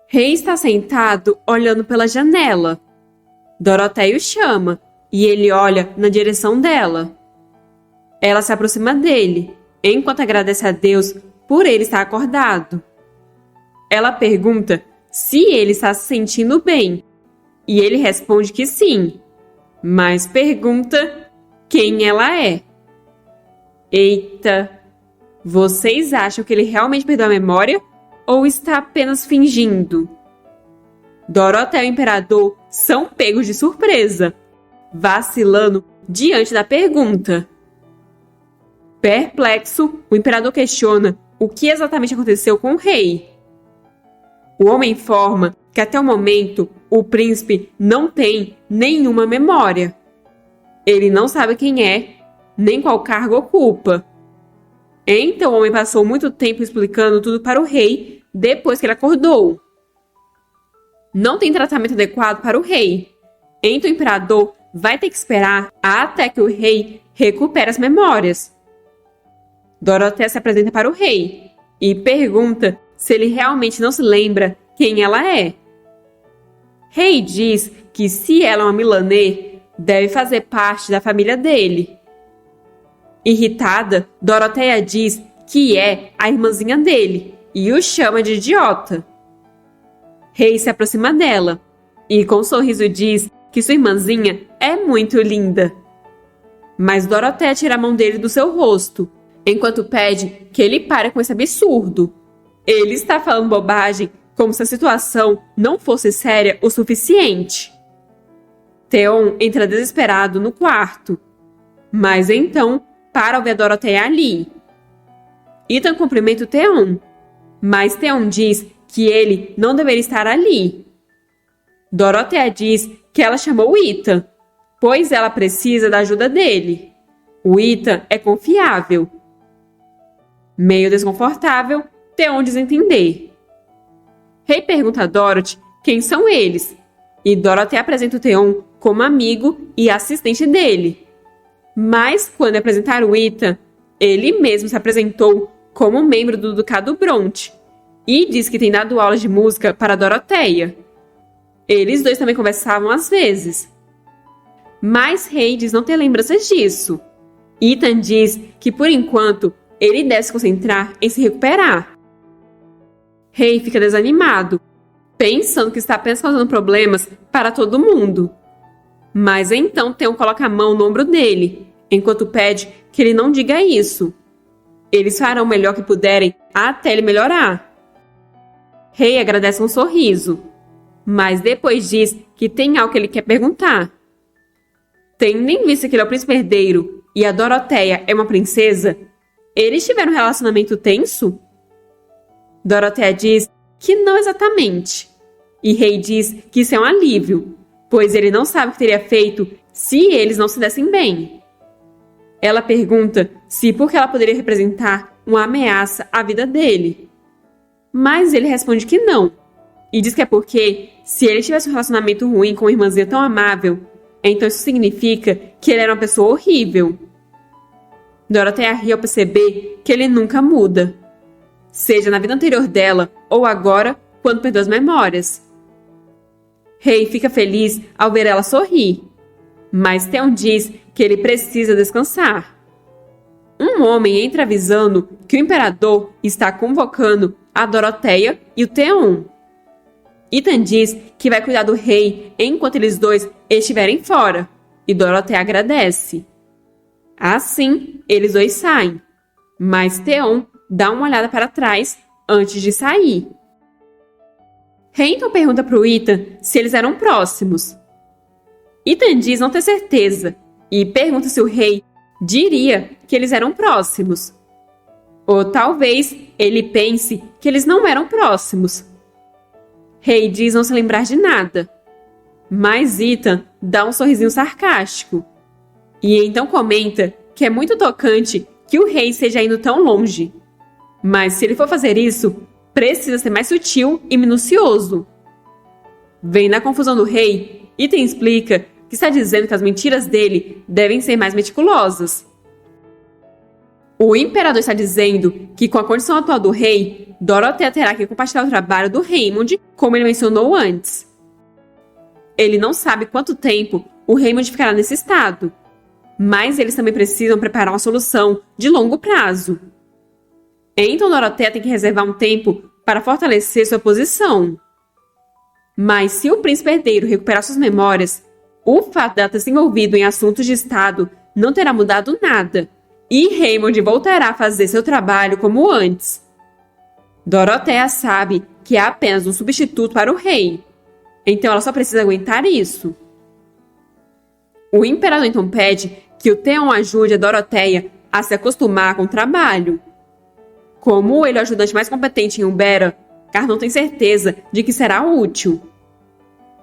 Rei está sentado olhando pela janela. Doroteia o chama e ele olha na direção dela. Ela se aproxima dele, enquanto agradece a Deus por ele estar acordado. Ela pergunta se ele está se sentindo bem, e ele responde que sim, mas pergunta quem ela é. Eita! Vocês acham que ele realmente perdeu a memória ou está apenas fingindo? Doroteia e o imperador são pegos de surpresa, vacilando diante da pergunta. Perplexo, o imperador questiona o que exatamente aconteceu com o rei. O homem informa que até o momento o príncipe não tem nenhuma memória. Ele não sabe quem é, nem qual cargo ocupa. Então o homem passou muito tempo explicando tudo para o rei depois que ele acordou. Não tem tratamento adequado para o rei. Então o imperador vai ter que esperar até que o rei recupere as memórias. Doroteia se apresenta para o rei e pergunta se ele realmente não se lembra quem ela é. Rei diz que se ela é uma milanê, deve fazer parte da família dele. Irritada, Doroteia diz que é a irmãzinha dele e o chama de idiota. Rei se aproxima dela e com um sorriso diz que sua irmãzinha é muito linda. Mas Doroteia tira a mão dele do seu rosto, enquanto pede que ele pare com esse absurdo. Ele está falando bobagem como se a situação não fosse séria o suficiente. Theon entra desesperado no quarto, mas então para ao ver a Doroteia ali. Ethan cumprimenta o Theon, mas Theon diz que ele não deveria estar ali. Doroteia diz que ela chamou o Ethan, pois ela precisa da ajuda dele. O Ethan é confiável. Meio desconfortável, Theon diz entender. Rei pergunta a Dorothy quem são eles, e Dorothy apresenta o Theon como amigo e assistente dele. Mas, quando apresentaram o Ethan, ele mesmo se apresentou como membro do Ducado Bronte e diz que tem dado aulas de música para Doroteia. Eles dois também conversavam às vezes. Mas Rei diz não ter lembranças disso. Ethan diz que, por enquanto, ele deve se concentrar em se recuperar. Rei fica desanimado, pensando que está apenas causando problemas para todo mundo. Mas então Theon coloca a mão no ombro dele, enquanto pede que ele não diga isso. Eles farão o melhor que puderem até ele melhorar. Rei agradece com um sorriso, mas depois diz que tem algo que ele quer perguntar. Tendo em vista que ele é o príncipe herdeiro e a Doroteia é uma princesa, eles tiveram um relacionamento tenso? Doroteia diz que não exatamente, e Rei diz que isso é um alívio, pois ele não sabe o que teria feito se eles não se dessem bem. Ela pergunta se porque ela poderia representar uma ameaça à vida dele. Mas ele responde que não, e diz que é porque, se ele tivesse um relacionamento ruim com uma irmãzinha tão amável, então isso significa que ele era uma pessoa horrível. Doroteia ri ao perceber que ele nunca muda, seja na vida anterior dela ou agora, quando perdeu as memórias. Rei fica feliz ao ver ela sorrir, mas Theon diz que ele precisa descansar. Um homem entra avisando que o imperador está convocando a Doroteia e o Theon. Ethan diz que vai cuidar do rei enquanto eles dois estiverem fora, e Doroteia agradece. Assim, eles dois saem, mas Theon dá uma olhada para trás antes de sair. Rei então pergunta para o Ethan se eles eram próximos. Ethan diz não ter certeza e pergunta se o rei diria que eles eram próximos. Ou talvez ele pense que eles não eram próximos. Rei diz não se lembrar de nada, mas Ethan dá um sorrisinho sarcástico e então comenta que é muito tocante que o rei esteja indo tão longe. Mas se ele for fazer isso, precisa ser mais sutil e minucioso. Vem na confusão do rei, Ethan explica que está dizendo que as mentiras dele devem ser mais meticulosas. O imperador está dizendo que, com a condição atual do rei, Dorothea terá que compartilhar o trabalho do Raymond, como ele mencionou antes. Ele não sabe quanto tempo o Raymond ficará nesse estado, mas eles também precisam preparar uma solução de longo prazo. Então Dorothea tem que reservar um tempo para fortalecer sua posição. Mas se o príncipe herdeiro recuperar suas memórias, o fato dela ter se envolvido em assuntos de estado não terá mudado nada, e Raymond voltará a fazer seu trabalho como antes. Dorothea sabe que é apenas um substituto para o rei, então ela só precisa aguentar isso. O imperador então pede que o Theon ajude a Dorothea a se acostumar com o trabalho. Como ele é o ajudante mais competente em Umbera, Carnon tem certeza de que será útil.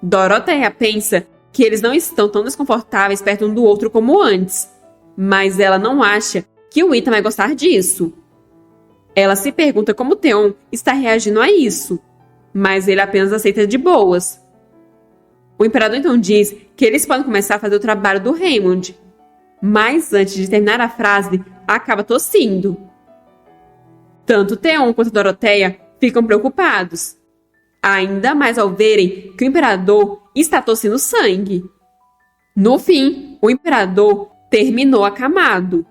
Dorothea pensa que eles não estão tão desconfortáveis perto um do outro como antes, mas ela não acha que o Ethan vai gostar disso. Ela se pergunta como Theon está reagindo a isso, mas ele apenas aceita de boas. O imperador então diz que eles podem começar a fazer o trabalho do Raymond, mas antes de terminar a frase, acaba tossindo. Tanto Theon quanto Dorothea ficam preocupados, ainda mais ao verem que o imperador está tossindo sangue. No fim, o imperador terminou acamado.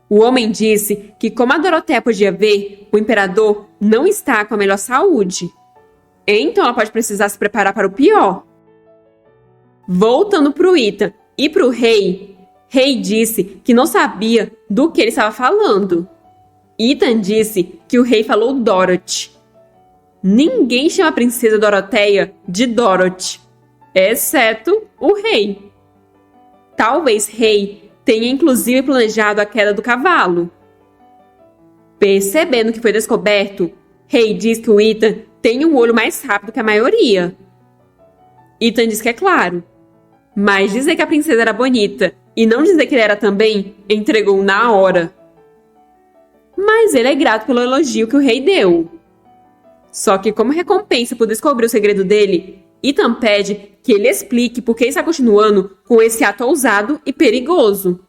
O homem disse que, como a Dorothea podia ver, o imperador não está com a melhor saúde. Então ela pode precisar se preparar para o pior. Voltando para o Ethan e para o rei, Rei disse que não sabia do que ele estava falando. Ethan disse que o rei falou Dorothy. Ninguém chama a princesa Dorothea de Dorothy, exceto o rei. Talvez Rei tenha inclusive planejado a queda do cavalo. Percebendo que foi descoberto, Rei diz que o Ethan tem um olho mais rápido que a maioria. Ethan diz que é claro, mas dizer que a princesa era bonita e não dizer que ele era também, entregou na hora. Mas ele é grato pelo elogio que o rei deu. Só que, como recompensa por descobrir o segredo dele, Ethan pede que ele explique por que está continuando com esse ato ousado e perigoso.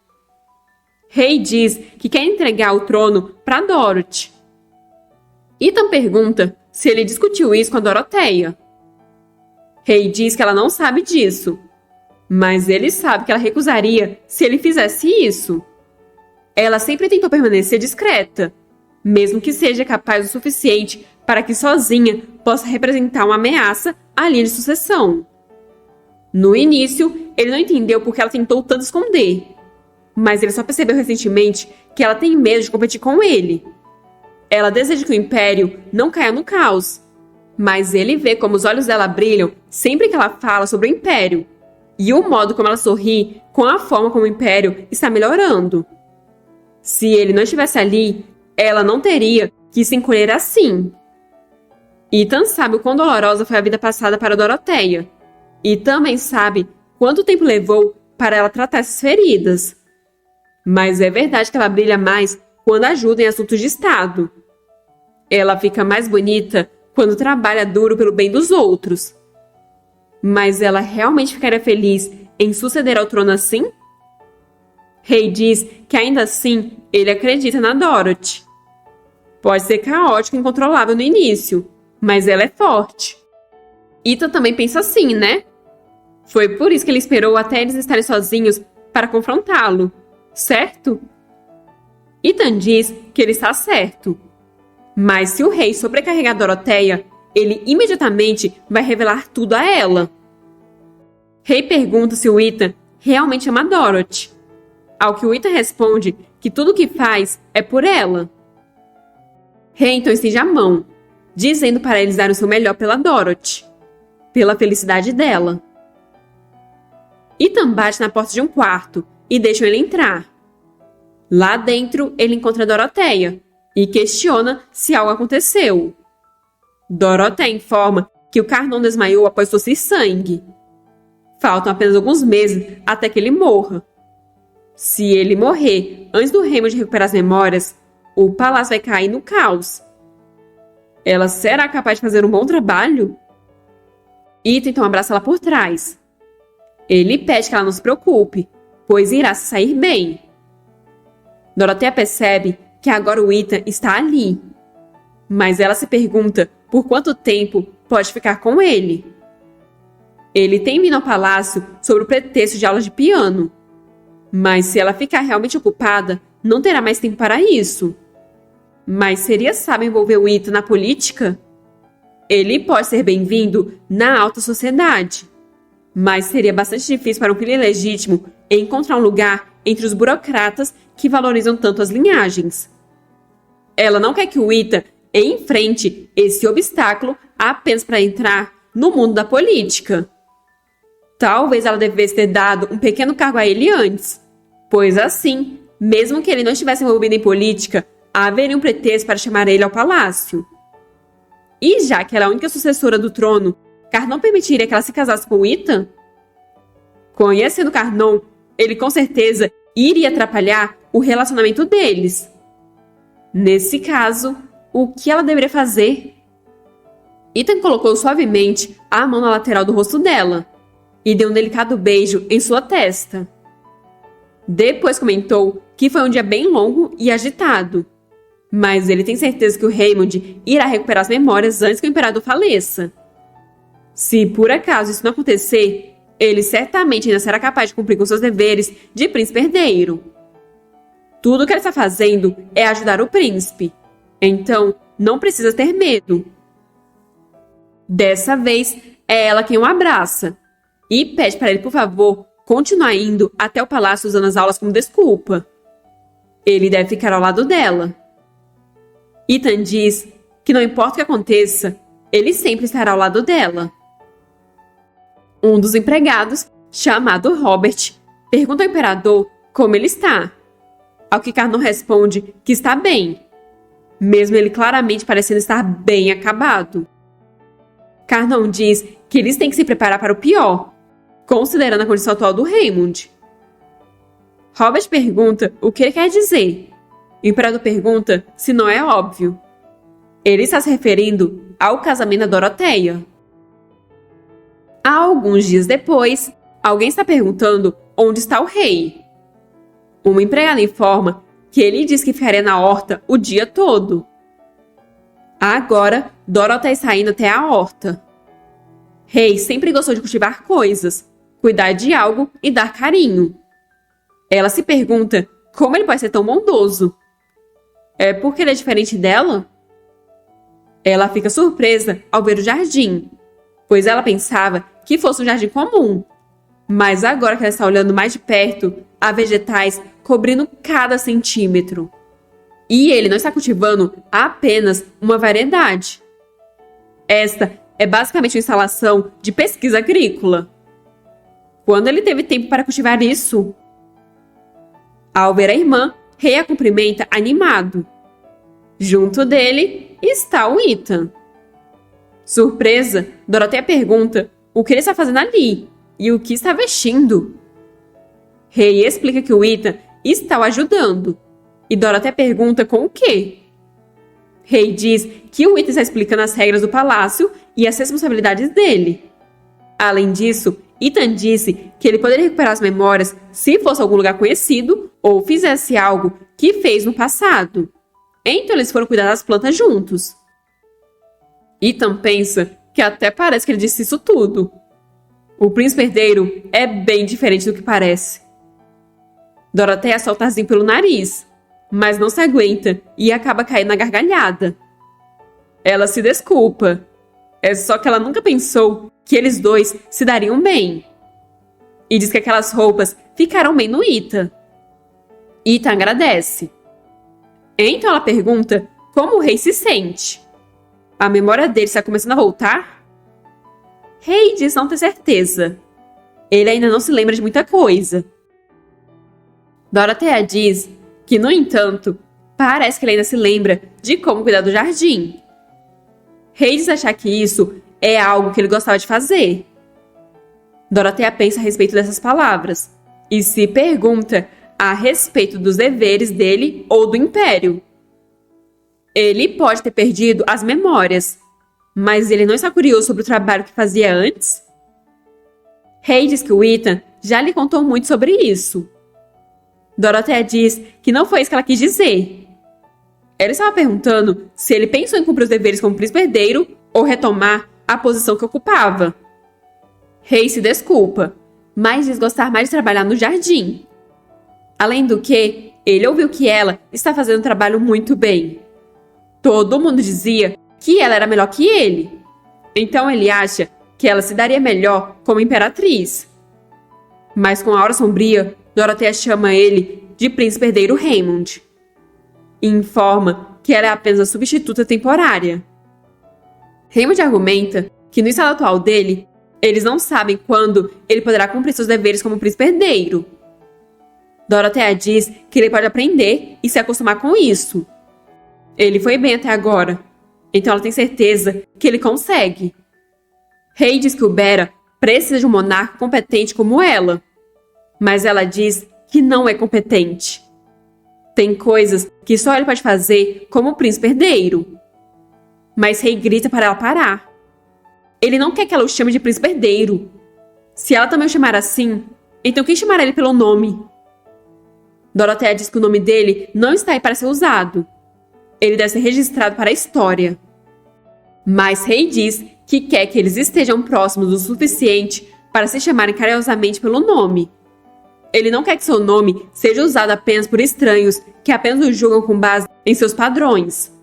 Rei diz que quer entregar o trono para Dorothy. Ethan pergunta se ele discutiu isso com a Dorothea. Rei diz que ela não sabe disso, mas ele sabe que ela recusaria se ele fizesse isso. Ela sempre tentou permanecer discreta, mesmo que seja capaz o suficiente para que sozinha possa representar uma ameaça à linha de sucessão. No início, ele não entendeu por que ela tentou tanto esconder, mas ele só percebeu recentemente que ela tem medo de competir com ele. Ela deseja que o Império não caia no caos, mas ele vê como os olhos dela brilham sempre que ela fala sobre o Império, e o modo como ela sorri com a forma como o Império está melhorando. Se ele não estivesse ali, ela não teria que se encolher assim. Ethan sabe o quão dolorosa foi a vida passada para Dorothea, e também sabe quanto tempo levou para ela tratar essas feridas. Mas é verdade que ela brilha mais quando ajuda em assuntos de Estado. Ela fica mais bonita quando trabalha duro pelo bem dos outros. Mas ela realmente ficaria feliz em suceder ao trono assim? Rei diz que ainda assim ele acredita na Dorothy. Pode ser caótico e incontrolável no início, mas ela é forte. Ethan também pensa assim, né? Foi por isso que ele esperou até eles estarem sozinhos para confrontá-lo, certo? Ethan diz que ele está certo. Mas se o rei sobrecarregar Dorothea, ele imediatamente vai revelar tudo a ela. Rei pergunta se o Ethan realmente ama Dorothy, ao que o Ethan responde que tudo o que faz é por ela. Rei então estende a mão, dizendo para eles darem o seu melhor pela Dorothy, pela felicidade dela. Ethan bate na porta de um quarto e deixa ele entrar. Lá dentro, ele encontra Dorothea e questiona se algo aconteceu. Dorothea informa que o Carnon desmaiou após tossir sangue. Faltam apenas alguns meses até que ele morra. Se ele morrer antes do Raymond recuperar as memórias, o palácio vai cair no caos. Ela será capaz de fazer um bom trabalho? Ethan então abraça ela por trás. Ele pede que ela não se preocupe, pois irá se sair bem. Doroteia percebe que agora o Ethan está ali. Mas ela se pergunta por quanto tempo pode ficar com ele. Ele tem vindo ao palácio sobre o pretexto de aulas de piano. Mas se ela ficar realmente ocupada, não terá mais tempo para isso. Mas seria sábio envolver o Ethan na política? Ele pode ser bem-vindo na alta sociedade. Mas seria bastante difícil para um filho ilegítimo encontrar um lugar entre os burocratas que valorizam tanto as linhagens. Ela não quer que o Ethan enfrente esse obstáculo apenas para entrar no mundo da política. Talvez ela devesse ter dado um pequeno cargo a ele antes, pois assim, mesmo que ele não estivesse envolvido em política, haveria um pretexto para chamar ele ao palácio. E já que ela é a única sucessora do trono, Carnon permitiria que ela se casasse com Ethan? Conhecendo Carnon, ele com certeza iria atrapalhar o relacionamento deles. Nesse caso, o que ela deveria fazer? Ethan colocou suavemente a mão na lateral do rosto dela e deu um delicado beijo em sua testa. Depois comentou que foi um dia bem longo e agitado, mas ele tem certeza que o Raymond irá recuperar as memórias antes que o imperador faleça. Se por acaso isso não acontecer, ele certamente ainda será capaz de cumprir com seus deveres de príncipe herdeiro. Tudo o que ele está fazendo é ajudar o príncipe, então não precisa ter medo. Dessa vez, é ela quem o abraça e pede para ele, por favor, continuar indo até o palácio usando as aulas como desculpa. Ele deve ficar ao lado dela. Ethan diz que não importa o que aconteça, ele sempre estará ao lado dela. Um dos empregados, chamado Robert, pergunta ao imperador como ele está, ao que Carnon responde que está bem, mesmo ele claramente parecendo estar bem acabado. Carnon diz que eles têm que se preparar para o pior, considerando a condição atual do Raymond. Robert pergunta o que ele quer dizer. O imperador pergunta se não é óbvio. Ele está se referindo ao casamento da Doroteia. Alguns dias depois, alguém está perguntando onde está o rei. Uma empregada informa que ele diz que ficaria na horta o dia todo. Agora, Doroteia está indo até a horta. Rei sempre gostou de cultivar coisas, cuidar de algo e dar carinho. Ela se pergunta como ele pode ser tão bondoso. É porque ele é diferente dela? Ela fica surpresa ao ver o jardim, pois ela pensava que fosse um jardim comum. Mas agora que ela está olhando mais de perto, há vegetais cobrindo cada centímetro. E ele não está cultivando apenas uma variedade. Esta é basicamente uma instalação de pesquisa agrícola. Quando ele teve tempo para cultivar isso? Ao ver a irmã, Rei a cumprimenta animado. Junto dele está o Ethan. Surpresa, Doroteia pergunta o que ele está fazendo ali e o que está vestindo. Rei explica que o Ethan está o ajudando e Doroteia pergunta com o quê? Rei diz que o Ethan está explicando as regras do palácio e as responsabilidades dele. Além disso, Ethan disse que ele poderia recuperar as memórias se fosse algum lugar conhecido ou fizesse algo que fez no passado. Então eles foram cuidar das plantas juntos. Ethan pensa que até parece que ele disse isso tudo. O príncipe herdeiro é bem diferente do que parece. Doroteia solta arzinho pelo nariz, mas não se aguenta e acaba caindo na gargalhada. Ela se desculpa. É só que ela nunca pensou que eles dois se dariam bem. E diz que aquelas roupas ficaram bem no Ethan. Ethan agradece. Então ela pergunta como o rei se sente. A memória dele está começando a voltar? Rei diz não ter certeza. Ele ainda não se lembra de muita coisa. Doroteia diz que, no entanto, parece que ele ainda se lembra de como cuidar do jardim. Rei diz achar que isso é algo que ele gostava de fazer. Doroteia pensa a respeito dessas palavras e se pergunta a respeito dos deveres dele ou do império. Ele pode ter perdido as memórias, mas ele não está curioso sobre o trabalho que fazia antes? Rei diz que o Ethan já lhe contou muito sobre isso. Dorothea diz que não foi isso que ela quis dizer. Ela estava perguntando se ele pensou em cumprir os deveres como príncipe herdeiro ou retomar a posição que ocupava. Rei se desculpa, mas diz gostar mais de trabalhar no jardim. Além do que, ele ouviu que ela está fazendo um trabalho muito bem. Todo mundo dizia que ela era melhor que ele. Então ele acha que ela se daria melhor como imperatriz. Mas com a aura sombria, Dorothea chama ele de príncipe herdeiro Raymond. E informa que ela é apenas a substituta temporária. Raymond argumenta que no estado atual dele, eles não sabem quando ele poderá cumprir seus deveres como príncipe herdeiro. Dorothea diz que ele pode aprender e se acostumar com isso. Ele foi bem até agora, então ela tem certeza que ele consegue. Rei diz que o Bera precisa de um monarca competente como ela, mas ela diz que não é competente. Tem coisas que só ele pode fazer como príncipe herdeiro. Mas Rei grita para ela parar. Ele não quer que ela o chame de príncipe herdeiro. Se ela também o chamar assim, então quem chamará ele pelo nome? Dorothea diz que o nome dele não está aí para ser usado. Ele deve ser registrado para a história. Mas Rei diz que quer que eles estejam próximos o suficiente para se chamarem carinhosamente pelo nome. Ele não quer que seu nome seja usado apenas por estranhos que apenas o julgam com base em seus padrões.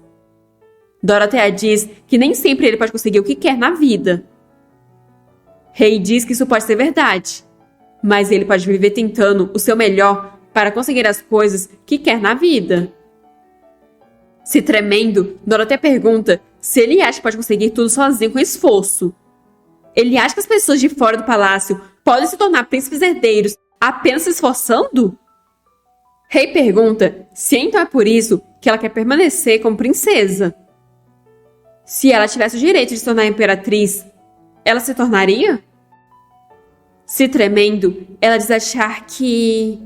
Dorothea diz que nem sempre ele pode conseguir o que quer na vida. Rei diz que isso pode ser verdade, mas ele pode viver tentando o seu melhor para conseguir as coisas que quer na vida. Se tremendo, Dorothea pergunta se ele acha que pode conseguir tudo sozinho com esforço. Ele acha que as pessoas de fora do palácio podem se tornar príncipes herdeiros apenas se esforçando? Rei pergunta se então é por isso que ela quer permanecer como princesa. Se ela tivesse o direito de se tornar imperatriz, ela se tornaria? Se tremendo, ela diz achar que...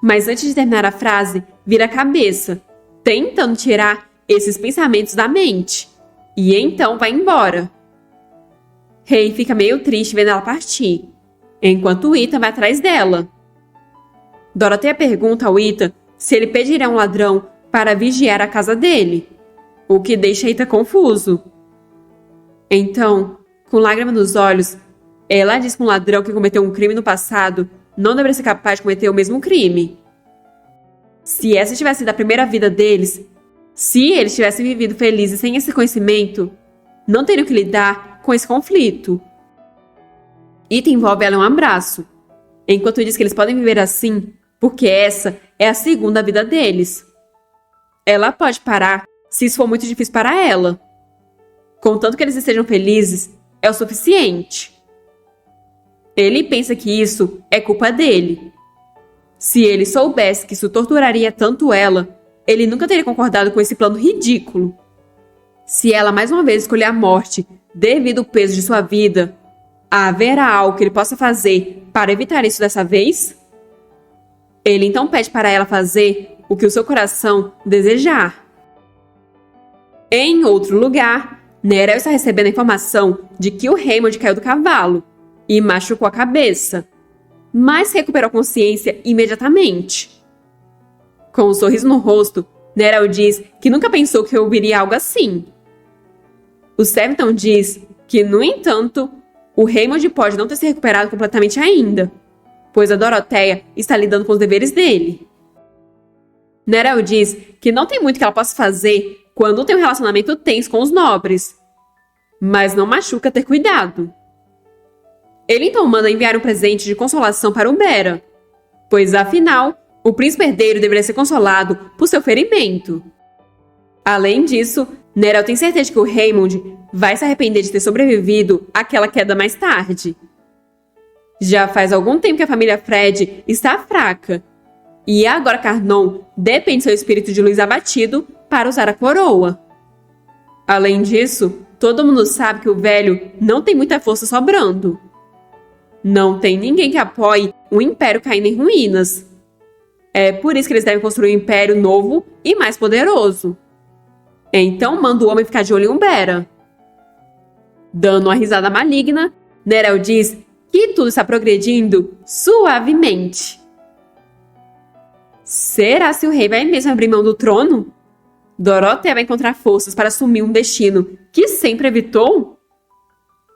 Mas antes de terminar a frase, vira a cabeça, tentando tirar esses pensamentos da mente. E então vai embora. Rei fica meio triste vendo ela partir, enquanto Ethan vai atrás dela. Dorothea pergunta ao Ethan se ele pedirá um ladrão para vigiar a casa dele, o que deixa Ethan confuso. Então, com lágrimas nos olhos, ela diz que um ladrão que cometeu um crime no passado não deveria ser capaz de cometer o mesmo crime. Se essa tivesse sido a primeira vida deles, se eles tivessem vivido felizes sem esse conhecimento, não teriam que lidar com esse conflito. Ethan envolve ela em um abraço, enquanto diz que eles podem viver assim porque essa é a segunda vida deles. Ela pode parar se isso for muito difícil para ela. Contanto que eles estejam felizes, é o suficiente. Ele pensa que isso é culpa dele. Se ele soubesse que isso torturaria tanto ela, ele nunca teria concordado com esse plano ridículo. Se ela mais uma vez escolher a morte devido ao peso de sua vida, haverá algo que ele possa fazer para evitar isso dessa vez? Ele então pede para ela fazer o que o seu coração desejar. Em outro lugar, Nerel está recebendo a informação de que o Raymond caiu do cavalo e machucou a cabeça, mas recuperou a consciência imediatamente. Com um sorriso no rosto, Nerel diz que nunca pensou que ouviria algo assim. O Seventon diz que, no entanto, o Raymond pode não ter se recuperado completamente ainda, pois a Dorothea está lidando com os deveres dele. Nerel diz que não tem muito que ela possa fazer quando tem um relacionamento tenso com os nobres, mas não machuca ter cuidado. Ele então manda enviar um presente de consolação para o Bera, pois afinal, o príncipe herdeiro deveria ser consolado por seu ferimento. Além disso, Nerel tem certeza de que o Raymond vai se arrepender de ter sobrevivido àquela queda mais tarde. Já faz algum tempo que a família Fred está fraca, e agora Carnon depende de seu espírito de luz abatido para usar a coroa. Além disso, todo mundo sabe que o velho não tem muita força sobrando. Não tem ninguém que apoie um império caindo em ruínas. É por isso que eles devem construir um império novo e mais poderoso. Então manda o homem ficar de olho em Umbera. Dando uma risada maligna, Nerel diz que tudo está progredindo suavemente. Será se o rei vai mesmo abrir mão do trono? Dorothea vai encontrar forças para assumir um destino que sempre evitou?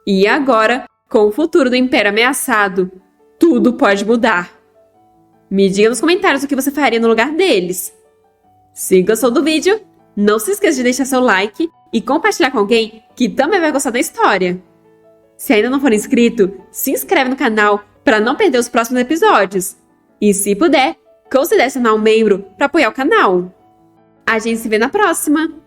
E agora, com o futuro do Império ameaçado, tudo pode mudar. Me diga nos comentários o que você faria no lugar deles. Se gostou do vídeo, não se esqueça de deixar seu like e compartilhar com alguém que também vai gostar da história. Se ainda não for inscrito, se inscreve no canal para não perder os próximos episódios. E se puder, considere se tornar um membro para apoiar o canal. A gente se vê na próxima!